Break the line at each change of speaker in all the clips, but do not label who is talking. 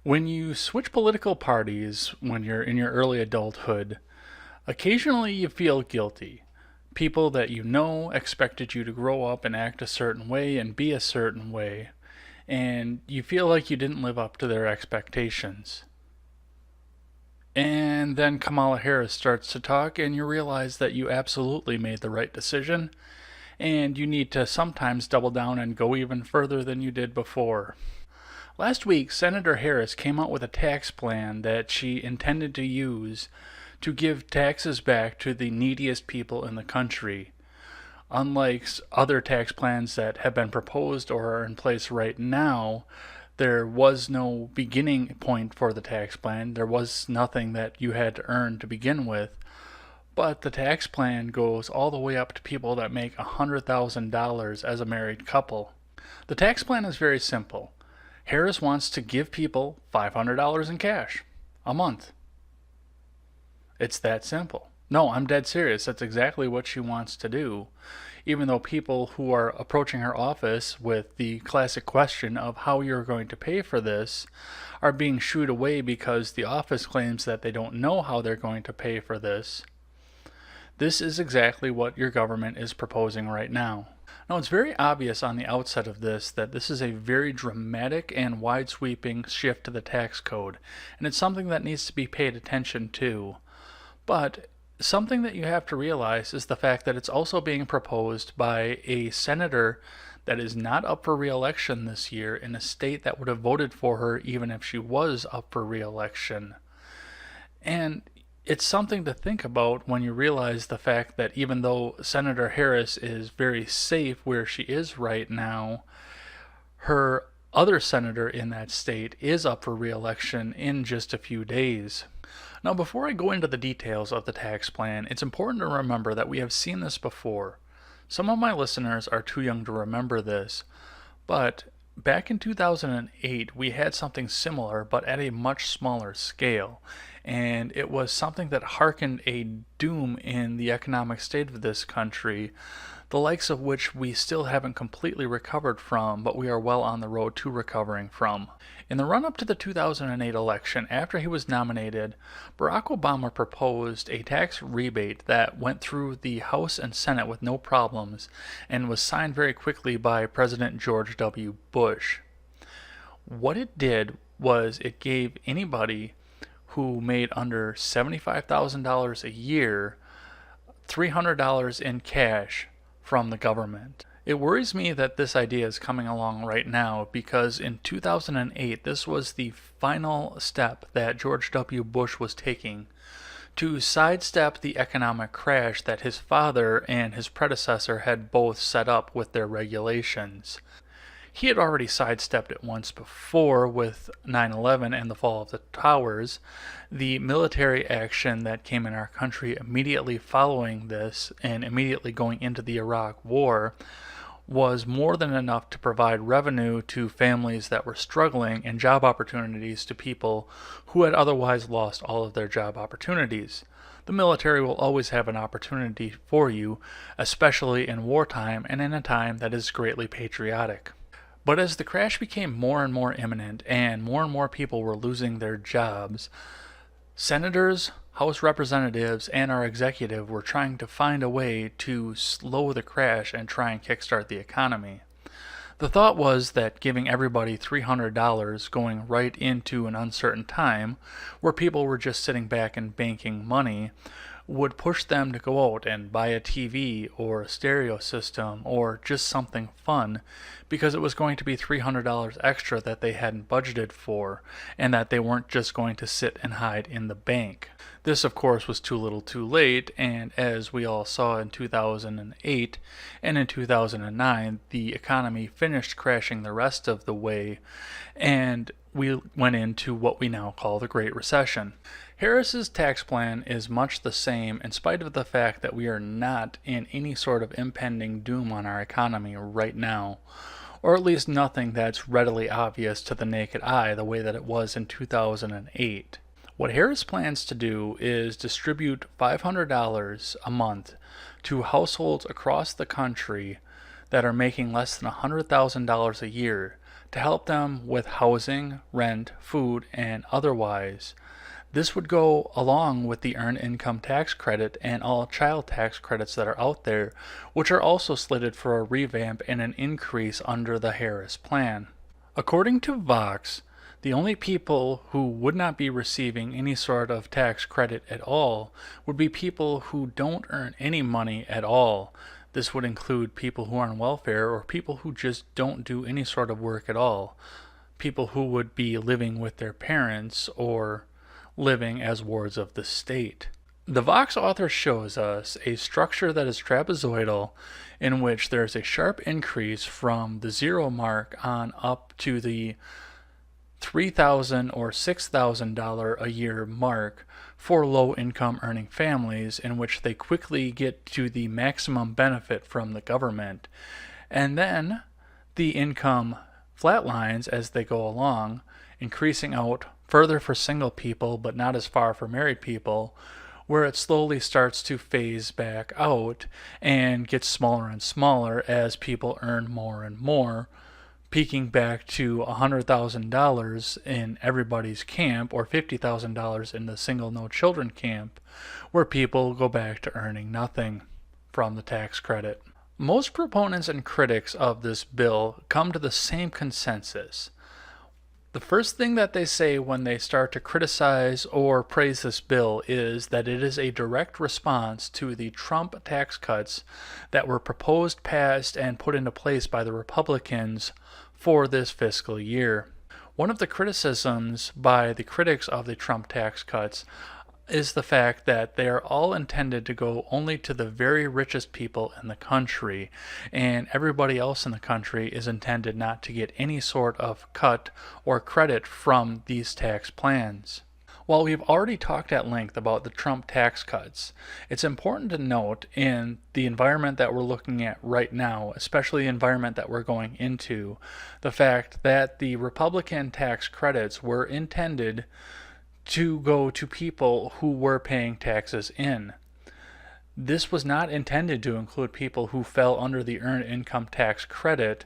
When you switch political parties when you're in your early adulthood, occasionally you feel guilty. People that you know expected you to grow up and act a certain way and be a certain way, and you feel like you didn't live up to their expectations. And then Kamala Harris starts to talk, and you realize that you absolutely made the right decision, and you need to sometimes double down and go even further than you did before. Last week, Senator Harris came out with a tax plan that she intended to use to give taxes back to the neediest people in the country. Unlike other tax plans that have been proposed or are in place right now, there was no beginning point for the tax plan. There was nothing that you had to earn to begin with. But the tax plan goes all the way up to people that make $100,000 as a married couple. The tax plan is very simple. Harris wants to give people $500 in cash a month. It's that simple. No, I'm dead serious. That's exactly what she wants to do. Even though people who are approaching her office with the classic question of how you're going to pay for this are being shooed away because the office claims that they don't know how they're going to pay for this. This is exactly what your government is proposing right now. Now, it's very obvious on the outset of this that this is a very dramatic and wide sweeping shift to the tax code, and it's something that needs to be paid attention to. But something that you have to realize is the fact that it's also being proposed by a senator that is not up for re-election this year in a state that would have voted for her even if she was up for re-election. And it's something to think about when you realize the fact that even though Senator Harris is very safe where she is right now, her other senator in that state is up for re-election in just a few days. Now, before I go into the details of the tax plan, it's important to remember that we have seen this before. Some of my listeners are too young to remember this, but back in 2008, we had something similar, but at a much smaller scale. And it was something that harkened a doom in the economic state of this country, the likes of which we still haven't completely recovered from, but we are well on the road to recovering from. In the run up to the 2008 election, after he was nominated, Barack Obama proposed a tax rebate that went through the House and Senate with no problems and was signed very quickly by President George W. Bush. What it did was it gave anybody who made under $75,000 a year $300 in cash from the government. It worries me that this idea is coming along right now because in 2008 this was the final step that George W. Bush was taking to sidestep the economic crash that his father and his predecessor had both set up with their regulations. He had already sidestepped it once before with 9/11 and the fall of the towers. The military action that came in our country immediately following this and immediately going into the Iraq War was more than enough to provide revenue to families that were struggling and job opportunities to people who had otherwise lost all of their job opportunities. The military will always have an opportunity for you, especially in wartime and in a time that is greatly patriotic. But as the crash became more and more imminent and more people were losing their jobs, senators, House representatives, and our executive were trying to find a way to slow the crash and try and kickstart the economy. The thought was that giving everybody $300 going right into an uncertain time, where people were just sitting back and banking money, would push them to go out and buy a TV or a stereo system or just something fun because it was going to be $300 extra that they hadn't budgeted for and that they weren't just going to sit and hide in the bank. This, of course, was too little too late, and as we all saw in 2008 and in 2009, the economy finished crashing the rest of the way, and we went into what we now call the Great Recession. Harris's tax plan is much the same in spite of the fact that we are not in any sort of impending doom on our economy right now, or at least nothing that's readily obvious to the naked eye the way that it was in 2008. What Harris plans to do is distribute $500 a month to households across the country that are making less than $100,000 a year to help them with housing, rent, food, and otherwise. This would go along with the Earned Income Tax Credit and all child tax credits that are out there, which are also slated for a revamp and an increase under the Harris plan. According to Vox, the only people who would not be receiving any sort of tax credit at all would be people who don't earn any money at all. This would include people who are on welfare or people who just don't do any sort of work at all. People who would be living with their parents or living as wards of the state. The Vox author shows us a structure that is trapezoidal in which there's a sharp increase from the 0 mark on up to the $3,000 or $6,000 a year mark for low income earning families, in which they quickly get to the maximum benefit from the government. And then the income flatlines as they go along, increasing out further for single people but not as far for married people, where it slowly starts to phase back out and gets smaller and smaller as people earn more and more, peaking back to $100,000 in everybody's camp or $50,000 in the single no children camp, where people go back to earning nothing from the tax credit. Most proponents and critics of this bill come to the same consensus. The first thing that they say when they start to criticize or praise this bill is that it is a direct response to the Trump tax cuts that were proposed, passed, and put into place by the Republicans for this fiscal year. One of the criticisms by the critics of the Trump tax cuts is the fact that they are all intended to go only to the very richest people in the country, and everybody else in the country is intended not to get any sort of cut or credit from these tax plans. While we've already talked at length about the Trump tax cuts, it's important to note in the environment that we're looking at right now, especially the environment that we're going into, the fact that the Republican tax credits were intended to go to people who were paying taxes in. This was not intended to include people who fell under the Earned Income Tax Credit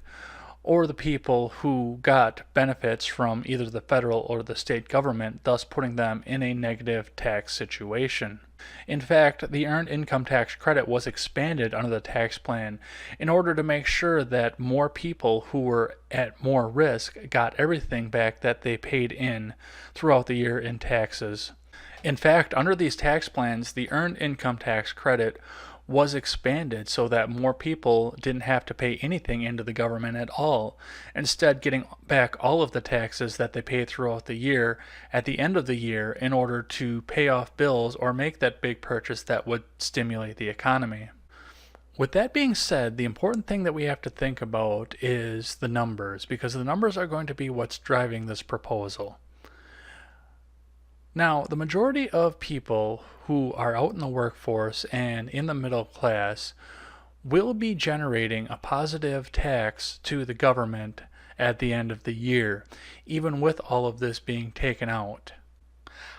or the people who got benefits from either the federal or the state government, thus putting them in a negative tax situation. In fact, the Earned Income Tax Credit was expanded under the tax plan in order to make sure that more people who were at more risk got everything back that they paid in throughout the year in taxes. In fact, under these tax plans, the Earned Income Tax Credit was expanded so that more people didn't have to pay anything into the government at all, instead getting back all of the taxes that they paid throughout the year at the end of the year in order to pay off bills or make that big purchase that would stimulate the economy. With that being said, the important thing that we have to think about is the numbers, because the numbers are going to be what's driving this proposal. Now, the majority of people who are out in the workforce and in the middle class will be generating a positive tax to the government at the end of the year, even with all of this being taken out.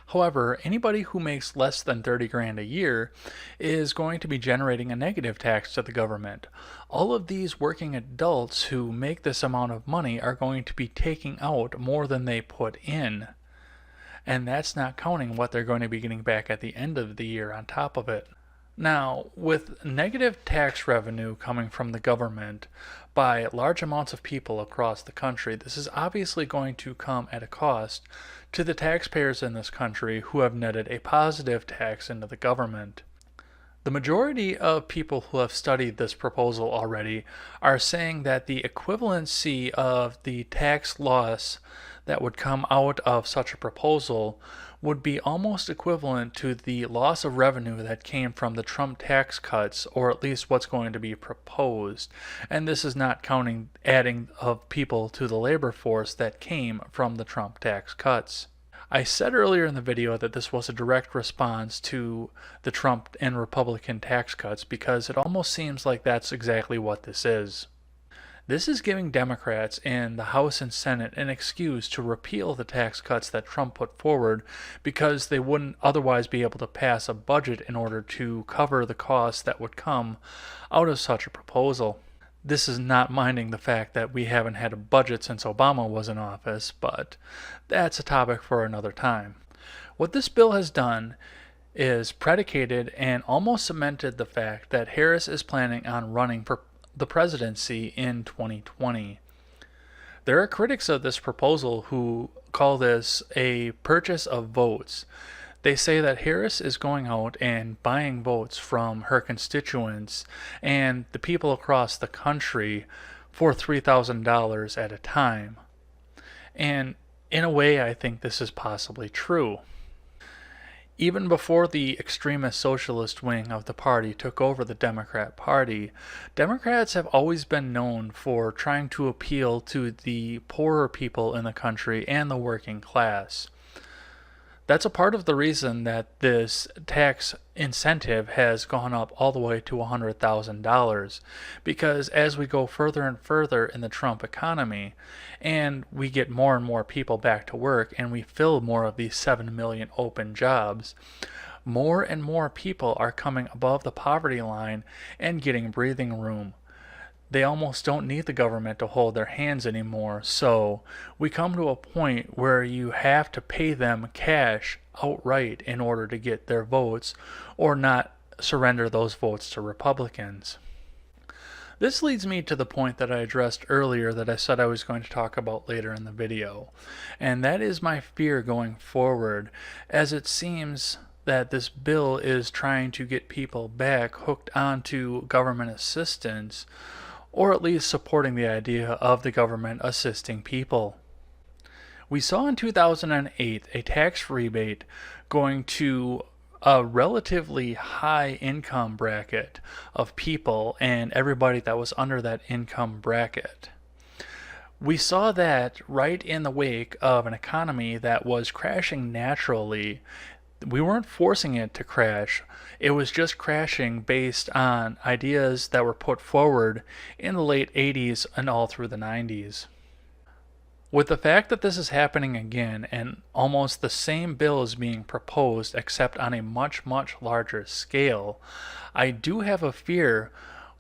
However, anybody who makes less than 30 grand a year is going to be generating a negative tax to the government. All of these working adults who make this amount of money are going to be taking out more than they put in. And that's not counting what they're going to be getting back at the end of the year on top of it. Now, with negative tax revenue coming from the government by large amounts of people across the country, this is obviously going to come at a cost to the taxpayers in this country who have netted a positive tax into the government. The majority of people who have studied this proposal already are saying that the equivalency of the tax loss that would come out of such a proposal would be almost equivalent to the loss of revenue that came from the Trump tax cuts, or at least what's going to be proposed. And this is not counting adding of people to the labor force that came from the Trump tax cuts. I said earlier in the video that this was a direct response to the Trump and Republican tax cuts because it almost seems like that's exactly what this is. This is giving Democrats in the House and Senate an excuse to repeal the tax cuts that Trump put forward because they wouldn't otherwise be able to pass a budget in order to cover the costs that would come out of such a proposal. This is not minding the fact that we haven't had a budget since Obama was in office, but that's a topic for another time. What this bill has done is predicated and almost cemented the fact that Harris is planning on running for the presidency in 2020. There are critics of this proposal who call this a purchase of votes. They say that Harris is going out and buying votes from her constituents and the people across the country for $3,000 at a time. And in a way, I think this is possibly true. Even before the extremist socialist wing of the party took over the Democrat Party, Democrats have always been known for trying to appeal to the poorer people in the country and the working class. That's a part of the reason that this tax incentive has gone up all the way to $100,000, because as we go further and further in the Trump economy and we get more and more people back to work and we fill more of these 7 million open jobs, more and more people are coming above the poverty line and getting breathing room. They almost don't need the government to hold their hands anymore, so we come to a point where you have to pay them cash outright in order to get their votes, or not surrender those votes to Republicans. This leads me to the point that I addressed earlier that I said I was going to talk about later in the video, and that is my fear going forward, as it seems that this bill is trying to get people back hooked onto government assistance, or at least supporting the idea of the government assisting people. We saw in 2008 a tax rebate going to a relatively high income bracket of people and everybody that was under that income bracket. We saw that right in the wake of an economy that was crashing naturally. We weren't forcing it to crash. It was just crashing based on ideas that were put forward in the late 80s and all through the 90s. With the fact that this is happening again and almost the same bill is being proposed except on a much, much larger scale, I do have a fear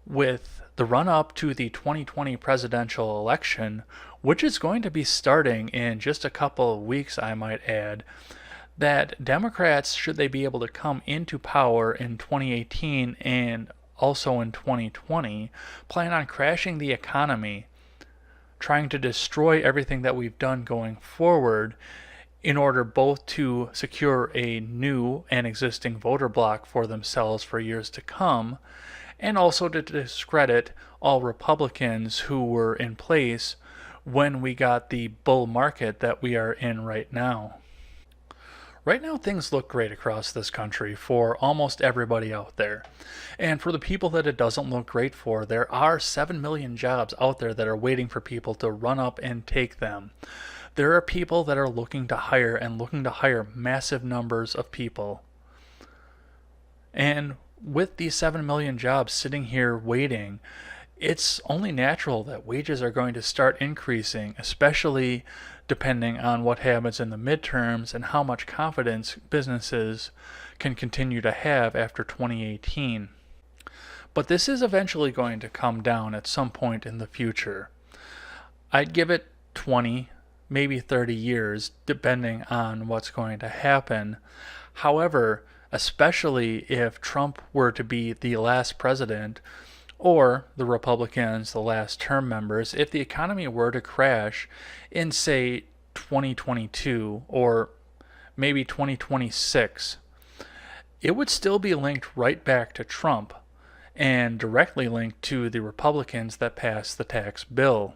with the run-up to the 2020 presidential election, which is going to be starting in just a couple of weeks, I might add, that Democrats, should they be able to come into power in 2018 and also in 2020, plan on crashing the economy, trying to destroy everything that we've done going forward in order both to secure a new and existing voter bloc for themselves for years to come, and also to discredit all Republicans who were in place when we got the bull market that we are in right now. Right now, things look great across this country for almost everybody out there. And for the people that it doesn't look great for, there are 7 million jobs out there that are waiting for people to run up and take them. There are people that are looking to hire and looking to hire massive numbers of people. And with these 7 million jobs sitting here waiting, it's only natural that wages are going to start increasing, especially depending on what happens in the midterms and how much confidence businesses can continue to have after 2018. But this is eventually going to come down at some point in the future. I'd give it 20, maybe 30 years, depending on what's going to happen. However, especially if Trump were to be the last president, or the Republicans, the last term members, if the economy were to crash in, say, 2022 or maybe 2026, it would still be linked right back to Trump and directly linked to the Republicans that passed the tax bill.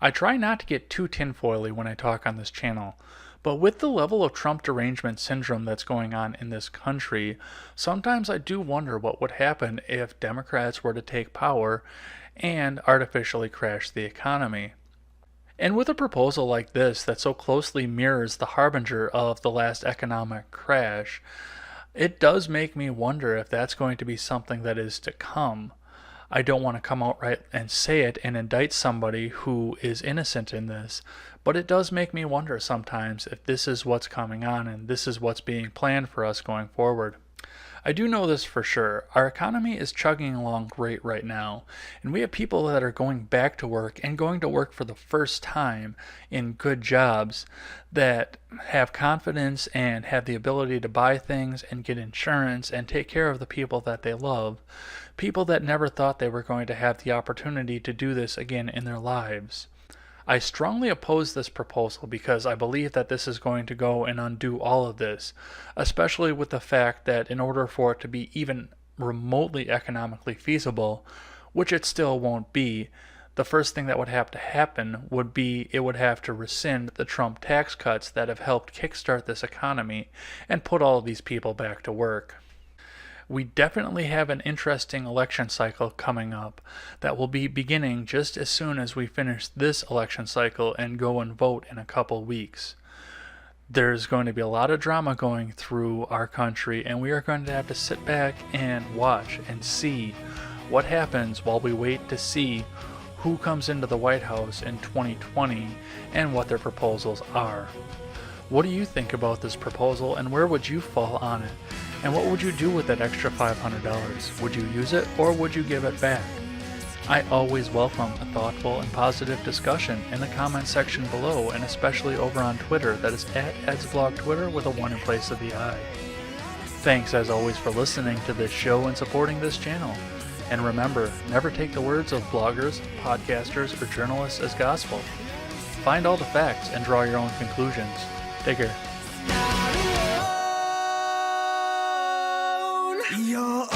I try not to get too tinfoily when I talk on this channel, but with the level of Trump derangement syndrome that's going on in this country, sometimes I do wonder what would happen if Democrats were to take power and artificially crash the economy. And with a proposal like this that so closely mirrors the harbinger of the last economic crash, it does make me wonder if that's going to be something that is to come. I don't want to come out right and say it and indict somebody who is innocent in this, but it does make me wonder sometimes if this is what's coming on and this is what's being planned for us going forward. I do know this for sure. Our economy is chugging along great right now, and we have people that are going back to work and going to work for the first time in good jobs that have confidence and have the ability to buy things and get insurance and take care of the people that they love. People that never thought they were going to have the opportunity to do this again in their lives. I strongly oppose this proposal because I believe that this is going to go and undo all of this, especially with the fact that in order for it to be even remotely economically feasible, which it still won't be, the first thing that would have to happen would be it would have to rescind the Trump tax cuts that have helped kickstart this economy and put all of these people back to work. We definitely have an interesting election cycle coming up that will be beginning just as soon as we finish this election cycle and go and vote in a couple weeks. There's going to be a lot of drama going through our country, and we are going to have to sit back and watch and see what happens while we wait to see who comes into the White House in 2020 and what their proposals are. What do you think about this proposal, and where would you fall on it? And what would you do with that extra $500? Would you use it, or would you give it back? I always welcome a thoughtful and positive discussion in the comment section below, and especially over on Twitter. That is at EdsBlogTwitter with a 1 in place of the I. Thanks as always for listening to this show and supporting this channel. And remember, never take the words of bloggers, podcasters, or journalists as gospel. Find all the facts and draw your own conclusions. Take care. You're